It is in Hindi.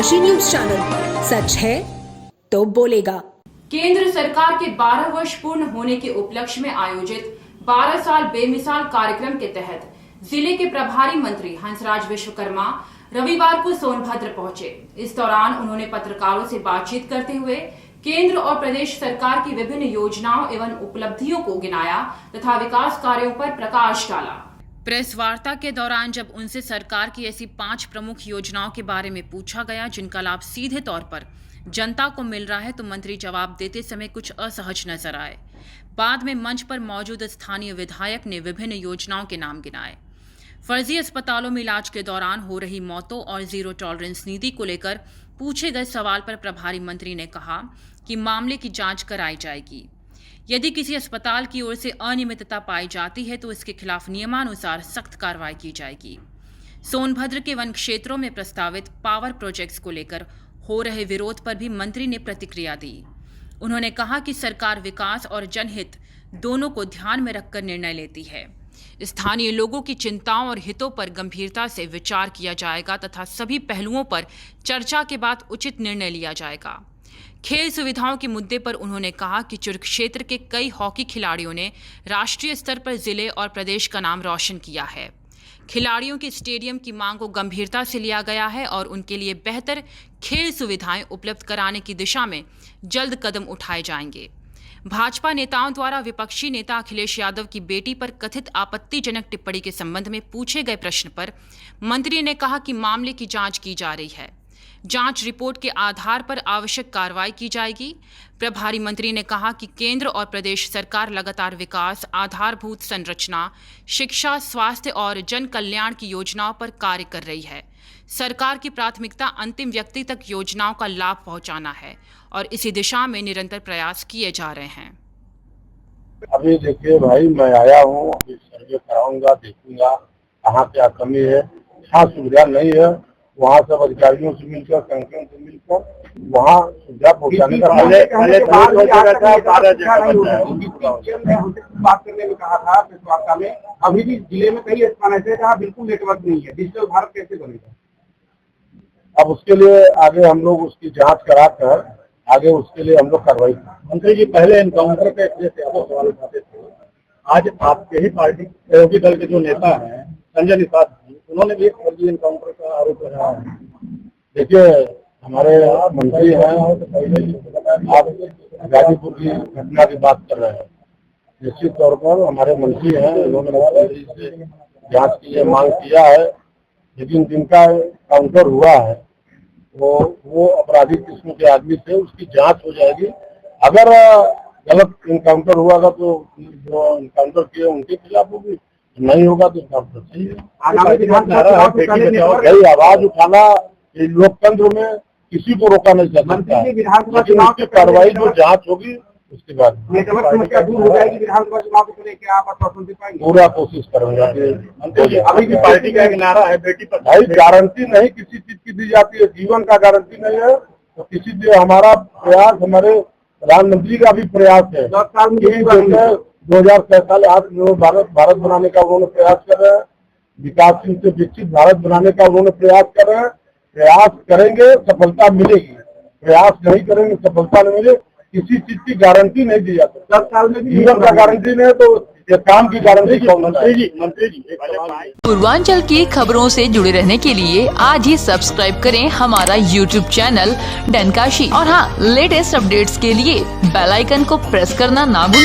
डनकाशी न्यूज चैनल, सच है तो बोलेगा। केंद्र सरकार के 12 वर्ष पूर्ण होने के उपलक्ष्य में आयोजित 12 साल बेमिसाल कार्यक्रम के तहत जिले के प्रभारी मंत्री हंसराज विश्वकर्मा रविवार को सोनभद्र पहुंचे। इस दौरान उन्होंने पत्रकारों से बातचीत करते हुए केंद्र और प्रदेश सरकार की विभिन्न योजनाओं एवं उपलब्धियों को गिनाया तथा विकास कार्यों पर प्रकाश डाला। प्रेस वार्ता के दौरान जब उनसे सरकार की ऐसी 5 प्रमुख योजनाओं के बारे में पूछा गया जिनका लाभ सीधे तौर पर जनता को मिल रहा है, तो मंत्री जवाब देते समय कुछ असहज नजर आए। बाद में मंच पर मौजूद स्थानीय विधायक ने विभिन्न योजनाओं के नाम गिनाए। फर्जी अस्पतालों में इलाज के दौरान हो रही मौतों और जीरो टॉलरेंस नीति को लेकर पूछे गए सवाल पर प्रभारी मंत्री ने कहा कि मामले की जांच कराई जाएगी। यदि किसी अस्पताल की ओर से अनियमितता पाई जाती है तो इसके खिलाफ नियमानुसार सख्त कार्रवाई की जाएगी। सोनभद्र के वन क्षेत्रों में प्रस्तावित पावर प्रोजेक्ट्स को लेकर हो रहे विरोध पर भी मंत्री ने प्रतिक्रिया दी। उन्होंने कहा कि सरकार विकास और जनहित दोनों को ध्यान में रखकर निर्णय लेती है। स्थानीय लोगों की चिंताओं और हितों पर गंभीरता से विचार किया जाएगा तथा सभी पहलुओं पर चर्चा के बाद उचित निर्णय लिया जाएगा। खेल सुविधाओं के मुद्दे पर उन्होंने कहा कि चुर्क क्षेत्र के कई हॉकी खिलाड़ियों ने राष्ट्रीय स्तर पर जिले और प्रदेश का नाम रोशन किया है। खिलाड़ियों के स्टेडियम की मांग को गंभीरता से लिया गया है और उनके लिए बेहतर खेल सुविधाएं उपलब्ध कराने की दिशा में जल्द कदम उठाए जाएंगे। भाजपा नेताओं द्वारा विपक्षी नेता अखिलेश यादव की बेटी पर कथित आपत्तिजनक टिप्पणी के संबंध में पूछे गए प्रश्न पर मंत्री ने कहा कि मामले की जांच की जा रही है। जांच रिपोर्ट के आधार पर आवश्यक कार्रवाई की जाएगी। प्रभारी मंत्री ने कहा कि केंद्र और प्रदेश सरकार लगातार विकास, आधारभूत संरचना, शिक्षा, स्वास्थ्य और जन कल्याण की योजनाओं पर कार्य कर रही है। सरकार की प्राथमिकता अंतिम व्यक्ति तक योजनाओं का लाभ पहुंचाना है और इसी दिशा में निरंतर प्रयास किए जा रहे हैं। अभी देखिए भाई, मैं आया हूँ, अभी सर्वे कराऊंगा, देखूंगा कहाँ क्या कमी है, क्या सुविधा नहीं है। वहाँ सब अधिकारियों से मिलकर, संगठन से मिलकर वहाँ सुविधा पहुँचाने का बात करने में कहा था प्रेस वार्ता में। अभी भी जिले में कई स्थान ऐसे जहाँ बिल्कुल नेटवर्क नहीं है। डिजिटल भारत कैसे बनेगा? अब उसके लिए आगे हम लोग उसकी जांच कराकर आगे उसके लिए हम लोग कार्रवाई करें। मंत्री जी, पहले एनकाउंटर के सवाल उठाते थे, आज आपके ही पार्टी सहयोगी दल के जो नेता हैं संजय निषाद जी, उन्होंने भी एक फर्जी एनकाउंटर का आरोप लगाया है। देखिए, हमारे मंत्री हैं, आप गाजीपुर की घटना की बात कर रहे हैं। निश्चित तौर पर हमारे मंत्री हैं, उन्होंने जांच की है, मांग किया है, लेकिन जिनका काउंटर हुआ है वो अपराधी किस्म के आदमी थे, उसकी जांच हो जाएगी। अगर गलत इनकाउंटर हुआ तो जो इनकाउंटर किए उनके खिलाफ होगी, नहीं होगा तो इनकाउंटर सही है। आवाज उठाना लोकतंत्र में किसी को रोका नहीं जा सकता, लेकिन उसकी कार्रवाई जो जांच होगी उसके बाद दूर हो जाएगी। विधानसभा चुनाव को लेकर आप आश्वासन दे पाएंगे? पूरा कोशिश करेंगे। अभी भी पार्टी का एक नारा है, बेटी पर भाई गारंटी नहीं किसी चीज की दी जाती है, जीवन का गारंटी नहीं है। तो किसी से हमारा प्रयास, हमारे प्रधानमंत्री का भी प्रयास है। 2047 भारत बनाने का उन्होंने प्रयास कर रहे हैं, विकासशील से विकसित भारत बनाने का उन्होंने प्रयास कर रहे हैं। प्रयास करेंगे, सफलता मिलेगी। प्रयास नहीं करेंगे, सफलता नहीं मिलेगी। किसी चीज की गारंटी नहीं दी जाती। 10 साल में जीवन का गारंटी नहीं है तो ये काम की गारंटी कौन? मंत्री जी पूर्वांचल की खबरों से जुड़े रहने के लिए आज ही सब्सक्राइब करें हमारा YouTube चैनल डनकाशी और हाँ, लेटेस्ट अपडेट्स के लिए बेल आइकन को प्रेस करना ना भूलें।